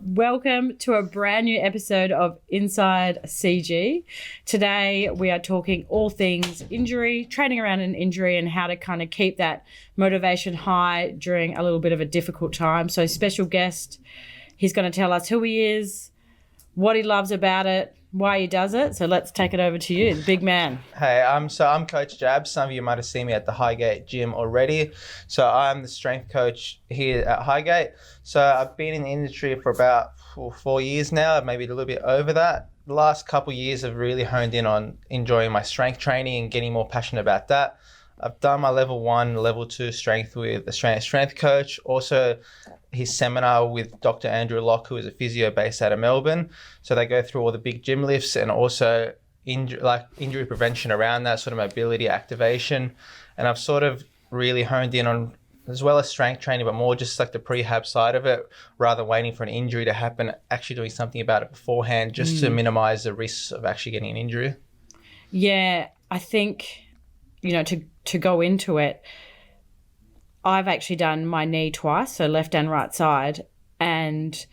Welcome to a brand new episode of Inside CG. Today we are talking all things injury, training around an injury, and how to kind of keep that motivation high during a little bit of a difficult time. So special guest, he's going to tell us who he is, what he loves about it, why he does it. So let's take it over to you, the big man. Hey, I'm Coach Jabs. Some of you might have seen me at the Highgate gym already. So I'm the strength coach here at Highgate. So I've been in the industry for about 4 years now, maybe a little bit over that. The last couple of years I've really honed in on enjoying my strength training and getting more passionate about that. I've done my level 1, level 2 strength with Australian Strength Coach. Also, his seminar with Dr. Andrew Locke, who is a physio based out of Melbourne. So they go through all the big gym lifts and also injury prevention around that, sort of mobility activation. And I've sort of really honed in on, as well as strength training, but more just like the prehab side of it, rather than waiting for an injury to happen, actually doing something about it beforehand, just to minimize the risks of actually getting an injury. Yeah, I think, to go into it, I've actually done my knee twice, so left and right side, and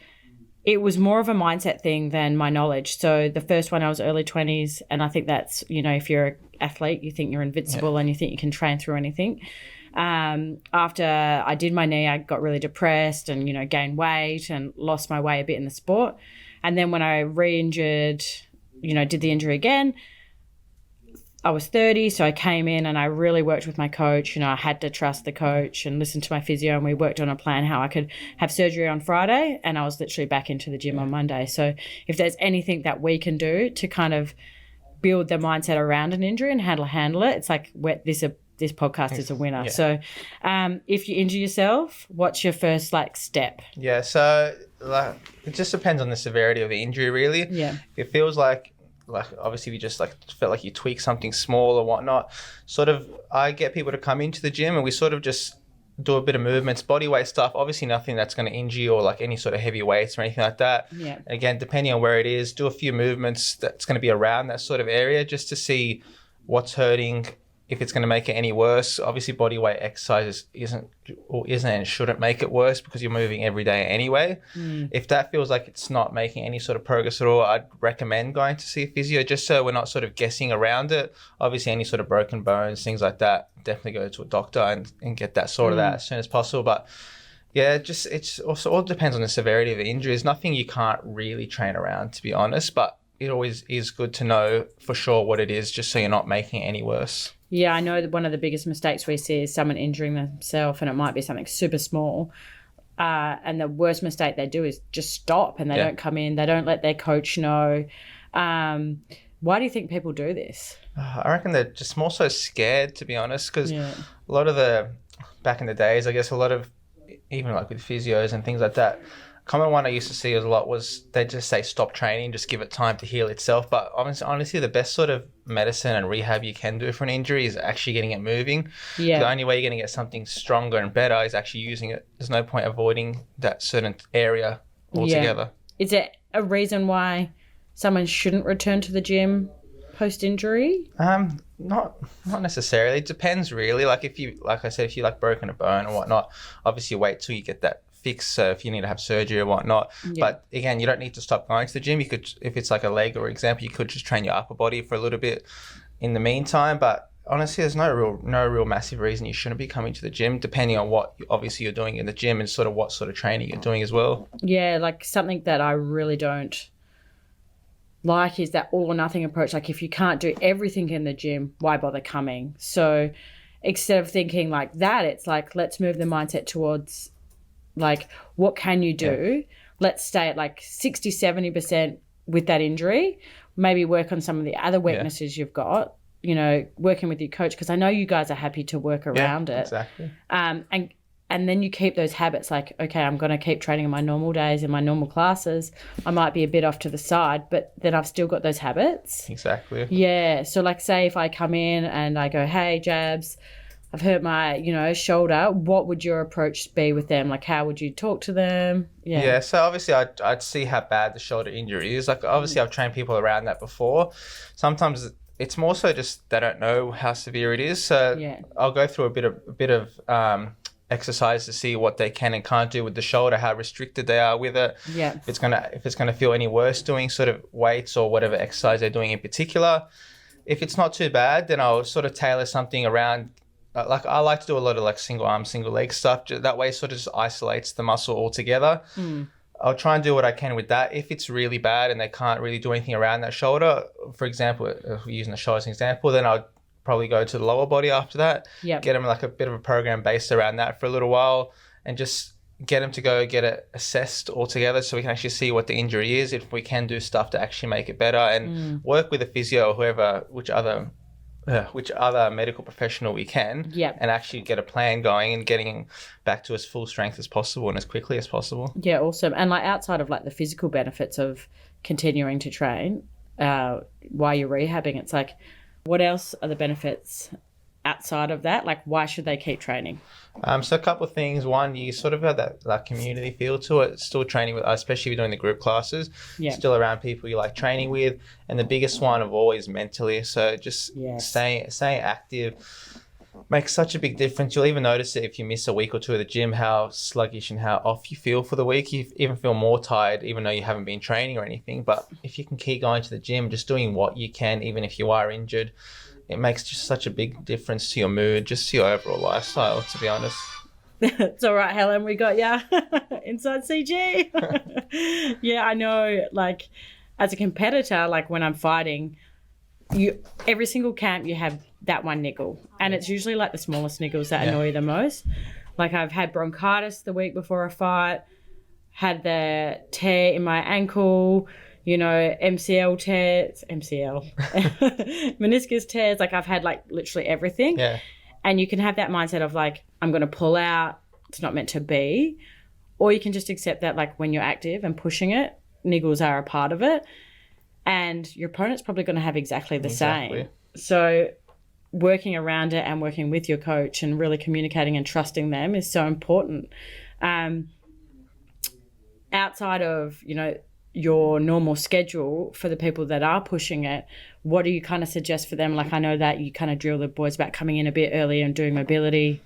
it was more of a mindset thing than my knowledge. So the first one I was early 20s, and I think that's, if you're an athlete, you think you're invincible and you think you can train through anything. After I did my knee, I got really depressed and, gained weight and lost my way a bit in the sport. And then when I re-injured, did the injury again, I was 30, so I came in and I really worked with my coach. I had to trust the coach and listen to my physio, and we worked on a plan how I could have surgery on Friday, and I was literally back into the gym on Monday. So if there's anything that we can do to kind of build the mindset around an injury and how to handle it, it's like this podcast is a winner. Yeah. So if you injure yourself, what's your first step? Yeah, so it just depends on the severity of the injury, really. Yeah. It feels like obviously if you just felt like you tweak something small or whatnot, I get people to come into the gym and we sort of just do a bit of movements, body weight stuff, obviously nothing that's going to injure you or any sort of heavy weights or anything like that. Yeah. Again, depending on where it is, do a few movements that's going to be around that sort of area just to see what's hurting, if it's going to make it any worse. Obviously body weight exercises isn't and shouldn't make it worse because you're moving every day anyway. If that feels like it's not making any sort of progress at all, I'd recommend going to see a physio just so we're not sort of guessing around it. Obviously any sort of broken bones, things like that, definitely go to a doctor and get that sorted out as soon as possible. But yeah, it's also all depends on the severity of the injury. There's nothing you can't really train around, to be honest, but it always is good to know for sure what it is just so you're not making it any worse. Yeah, I know that one of the biggest mistakes we see is someone injuring themselves, and it might be something super small. And the worst mistake they do is just stop, and they don't come in. They don't let their coach know. Why do you think people do this? I reckon they're just more so scared, to be honest, because a lot of back in the days, I guess a lot of, even with physios and things like that, common one I used to see a lot was they just say stop training, just give it time to heal itself. But honestly, the best sort of medicine and rehab you can do for an injury is actually getting it moving. Yeah. The only way you're going to get something stronger and better is actually using it. There's no point avoiding that certain area altogether. Yeah. Is there a reason why someone shouldn't return to the gym post-injury? Not necessarily. It depends really. If you broken a bone or whatnot, obviously wait till you get that fixed. So if you need to have surgery or whatnot, but again, you don't need to stop going to the gym. You could, if it's like a leg or example, you could just train your upper body for a little bit in the meantime. But honestly, there's no real massive reason you shouldn't be coming to the gym, depending on what obviously you're doing in the gym and sort of what sort of training you're doing as well. Yeah, something that I really don't like is that all or nothing approach. If you can't do everything in the gym, why bother coming? So instead of thinking like that, it's let's move the mindset towards what can you do? Yeah. Let's stay at 60, 70% with that injury. Maybe work on some of the other weaknesses you've got, working with your coach, because I know you guys are happy to work around it. Exactly. And then you keep those habits okay, I'm going to keep training in my normal days, in my normal classes. I might be a bit off to the side, but then I've still got those habits. Exactly. Yeah. So say if I come in and I go, hey, Jabs, I've hurt my, shoulder. What would your approach be with them? How would you talk to them? Yeah. So obviously I'd see how bad the shoulder injury is. Obviously I've trained people around that before. Sometimes it's more so just they don't know how severe it is. So I'll go through a bit of exercise to see what they can and can't do with the shoulder, how restricted they are with it. Yeah. If it's gonna feel any worse doing sort of weights or whatever exercise they're doing in particular. If it's not too bad, then I'll sort of tailor something around. Like I like to do a lot of like single arm, single leg stuff. That way, it sort of just isolates the muscle altogether. I'll try and do what I can with that. If it's really bad and they can't really do anything around that shoulder, for example, if we're using the shoulder as an example, then I'll probably go to the lower body after that. Yep. Get them like a bit of a program based around that for a little while, and just get them to go get it assessed altogether so we can actually see what the injury is, if we can do stuff to actually make it better, and work with a physio or whoever, which other medical professional we can, and actually get a plan going and getting back to as full strength as possible and as quickly as possible. Yeah, awesome. And like outside of like the physical benefits of continuing to train while you're rehabbing, it's like, what else are the benefits outside of that? Like, why should they keep training? So a couple of things. One, you sort of have that community feel to it. Still training with, especially if you're doing the group classes, still around people you like training with. And the biggest one of all is mentally. So just staying active makes such a big difference. You'll even notice it if you miss a week or two of the gym, how sluggish and how off you feel for the week. You even feel more tired, even though you haven't been training or anything. But if you can keep going to the gym, just doing what you can, even if you are injured, it makes just such a big difference to your mood, just to your overall lifestyle, to be honest. It's all right, Helen. We got ya. Inside CG. Yeah, I know. Like, as a competitor, like when I'm fighting, every single camp you have that one niggle. And it's usually like the smallest niggles that annoy you the most. Like I've had bronchitis the week before a fight, had the tear in my ankle, you know, MCL tears, meniscus tears. Like I've had like literally everything. Yeah. And you can have that mindset of like, I'm going to pull out. It's not meant to be. Or you can just accept that like when you're active and pushing it, niggles are a part of it. And your opponent's probably going to have exactly the same. So working around it and working with your coach and really communicating and trusting them is so important. Outside of, you know, your normal schedule, for the people that are pushing it, what do you kind of suggest for them? Like I know that you kind of drill the boys about coming in a bit earlier and doing mobility.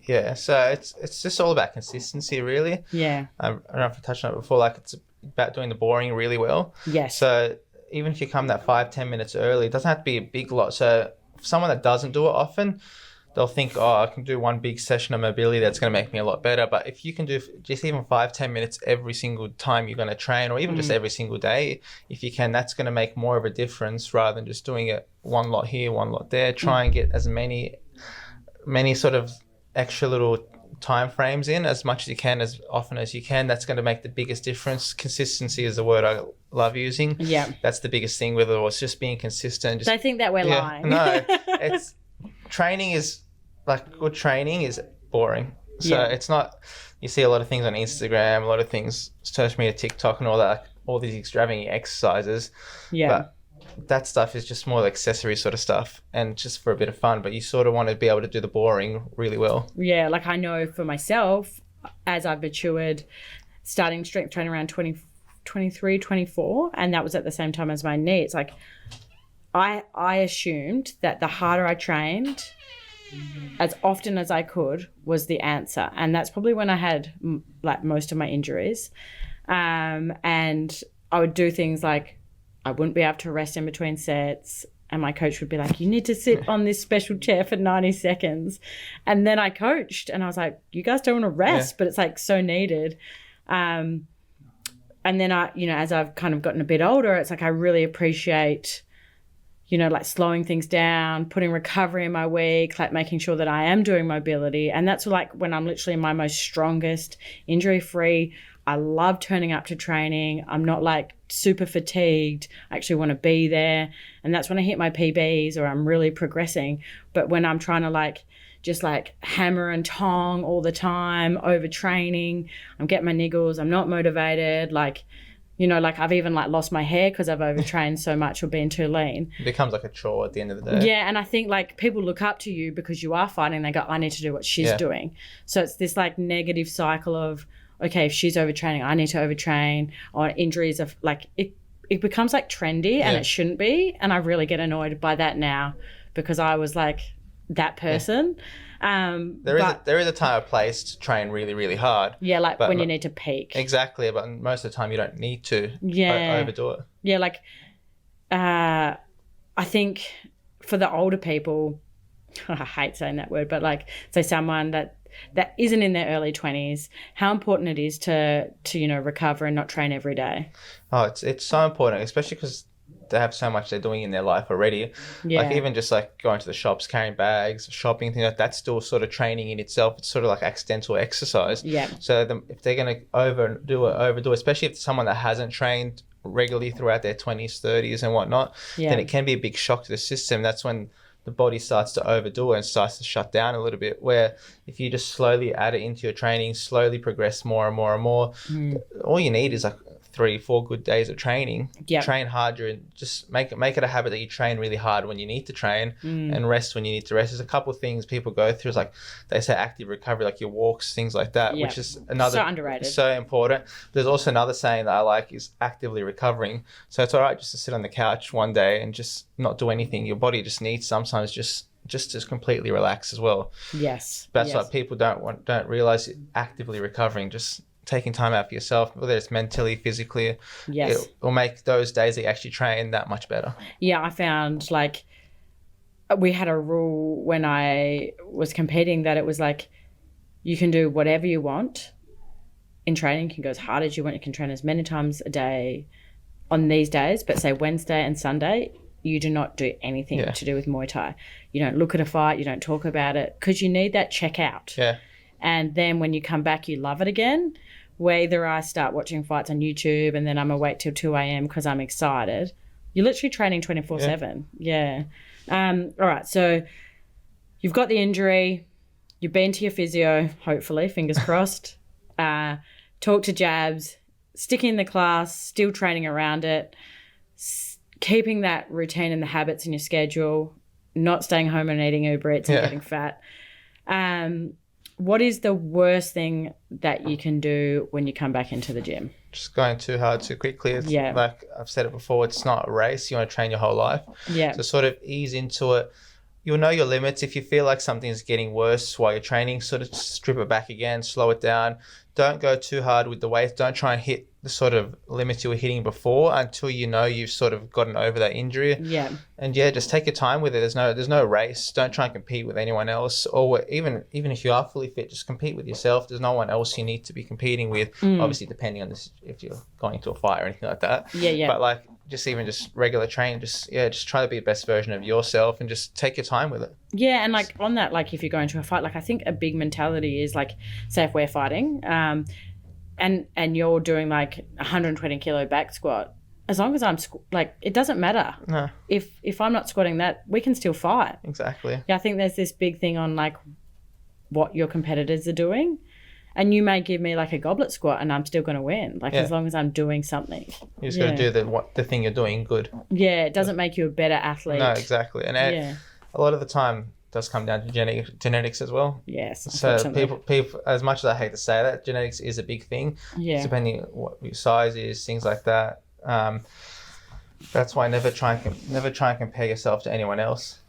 Yeah, so it's just all about consistency, really. Yeah. I don't know if I touched on it before, like it's about doing the boring really well. Yes. So even if you come that 5-10 minutes early, it doesn't have to be a big lot. So for someone that doesn't do it often, they'll think, oh, I can do one big session of mobility that's going to make me a lot better. But if you can do just even 5-10 minutes every single time you're going to train, or even just every single day, if you can, that's going to make more of a difference rather than just doing it one lot here, one lot there. Try and get as many sort of extra little time frames in as much as you can, as often as you can. That's going to make the biggest difference. Consistency is the word I love using. Yeah. That's the biggest thing with it, or it's just being consistent. They think that we're lying. No, it's training is like good training is boring. So it's not, you see a lot of things on Instagram, a lot of things, social media, TikTok and all that, like all these extravagant exercises. Yeah. But that stuff is just more like accessory sort of stuff and just for a bit of fun, but you sort of want to be able to do the boring really well. Yeah, like I know for myself, as I've matured, starting strength training around 23, 24, and that was at the same time as my knee. It's like I assumed that the harder I trained, as often as I could, was the answer. And that's probably when I had like most of my injuries. And I would do things like I wouldn't be able to rest in between sets, and my coach would be like, you need to sit on this special chair for 90 seconds. And then I coached and I was like, you guys don't want to rest, but it's like so needed. And then I, you know, as I've kind of gotten a bit older, it's like I really appreciate, you know, like slowing things down, putting recovery in my week, like making sure that I am doing mobility. And that's like when I'm literally my most strongest, injury-free. I love turning up to training. I'm not like super fatigued. I actually want to be there. And that's when I hit my PBs or I'm really progressing. But when I'm trying to like just like hammer and tong all the time, overtraining, I'm getting my niggles, I'm not motivated. Like, you know, like I've even like lost my hair because I've overtrained so much or been too lean. It becomes like a chore at the end of the day. Yeah, and I think like people look up to you because you are fighting. They go, I need to do what she's doing. So it's this like negative cycle of, okay, if she's overtraining, I need to overtrain, or injuries of like it becomes like trendy and it shouldn't be. And I really get annoyed by that now because I was like that person. There is a time and place to train really, really hard. Yeah, like but when you need to peak. Exactly, but most of the time you don't need to overdo it. Yeah, like I think for the older people, I hate saying that word, but like say someone that isn't in their early 20s, how important it is to recover and not train every day. Oh, it's so important, especially because they have so much they're doing in their life already. Yeah. Like even just like going to the shops, carrying bags, shopping, things like that's still sort of training in itself. It's sort of like accidental exercise. Yeah. So if they're going to overdo it, especially if it's someone that hasn't trained regularly throughout their 20s, 30s and whatnot, then it can be a big shock to the system. That's when the body starts to overdo it and starts to shut down a little bit, where if you just slowly add it into your training, slowly progress more and more and more, all you need is like 3-4 good days of training. Train hard and just make it a habit that you train really hard when you need to train and rest when you need to rest. There's a couple of things people go through, is like they say active recovery, like your walks, things like that, which is another so underrated, so important. There's also another saying that I like is actively recovering. So it's all right just to sit on the couch one day and just not do anything. Your body just needs sometimes just to completely relax as well. Yes. That's what people don't realize. Actively recovering, just taking time out for yourself, whether it's mentally, physically, it will make those days that you actually train that much better. Yeah, I found like we had a rule when I was competing that it was like you can do whatever you want in training. You can go as hard as you want. You can train as many times a day on these days, but say Wednesday and Sunday, you do not do anything to do with Muay Thai. You don't look at a fight. You don't talk about it because you need that check out. Yeah. And then when you come back, you love it again. Where either I start watching fights on YouTube and then I'm awake till 2 a.m. because I'm excited. You're literally training 24/7. Yeah. All right. So you've got the injury. You've been to your physio, hopefully, fingers crossed. Talk to Jabs. Sticking in the class, still training around it. Keeping that routine and the habits in your schedule. Not staying home and eating Uber Eats and getting fat. What is the worst thing that you can do when you come back into the gym? Just going too hard too quickly. It's like I've said it before, it's not a race. You want to train your whole life. Yeah. So sort of ease into it. You'll know your limits. If you feel like something's getting worse while you're training, sort of strip it back again, slow it down. Don't go too hard with the weights. Don't try and hit the sort of limits you were hitting before until you know you've sort of gotten over that injury. Yeah. And just take your time with it. There's no race. Don't try and compete with anyone else. Or even if you are fully fit, just compete with yourself. There's no one else you need to be competing with. Obviously, depending on this, if you're going to a fight or anything like that. Yeah. But like just regular training, just try to be the best version of yourself and just take your time with it. Yeah, and like on that, like if you're going to a fight, like I think a big mentality is like, say if we're fighting, and you're doing like 120 kilo back squat, as long as I'm like, it doesn't matter. No. If I'm not squatting that, we can still fight. Exactly. Yeah, I think there's this big thing on like what your competitors are doing. And you may give me like a goblet squat and I'm still going to win. Like as long as I'm doing something. You just got to do the thing you're doing good. Yeah, it doesn't make you a better athlete. No, exactly. And a lot of the time it does come down to genetics as well. Yes. So people, as much as I hate to say that, genetics is a big thing. Yeah. Depending on what your size is, things like that. That's why never try and compare yourself to anyone else.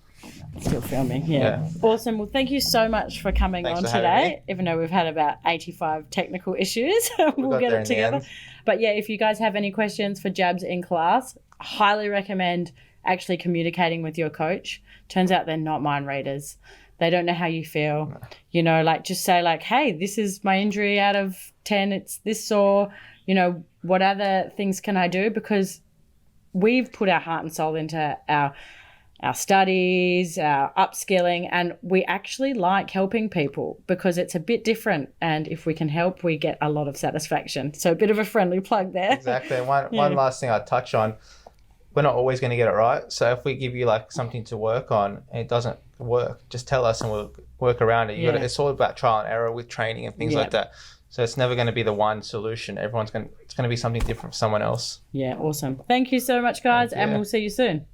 Still filming, yeah. Awesome. Well, thank you so much for coming on today. Even though we've had about 85 technical issues, we'll get it together. But yeah, if you guys have any questions for Jabs in class, highly recommend actually communicating with your coach. Turns out they're not mind readers. They don't know how you feel. No. You know, like just say like, hey, this is my injury out of 10. It's this sore. You know, what other things can I do? Because we've put our heart and soul into our studies, our upskilling, and we actually like helping people because it's a bit different. And if we can help, we get a lot of satisfaction. So a bit of a friendly plug there. Exactly. One last thing I'd touch on, we're not always going to get it right. So if we give you like something to work on and it doesn't work, just tell us and we'll work around it. It's all about trial and error with training and things like that. So it's never going to be the one solution. It's going to be something different for someone else. Yeah, awesome. Thank you so much, guys, and we'll see you soon.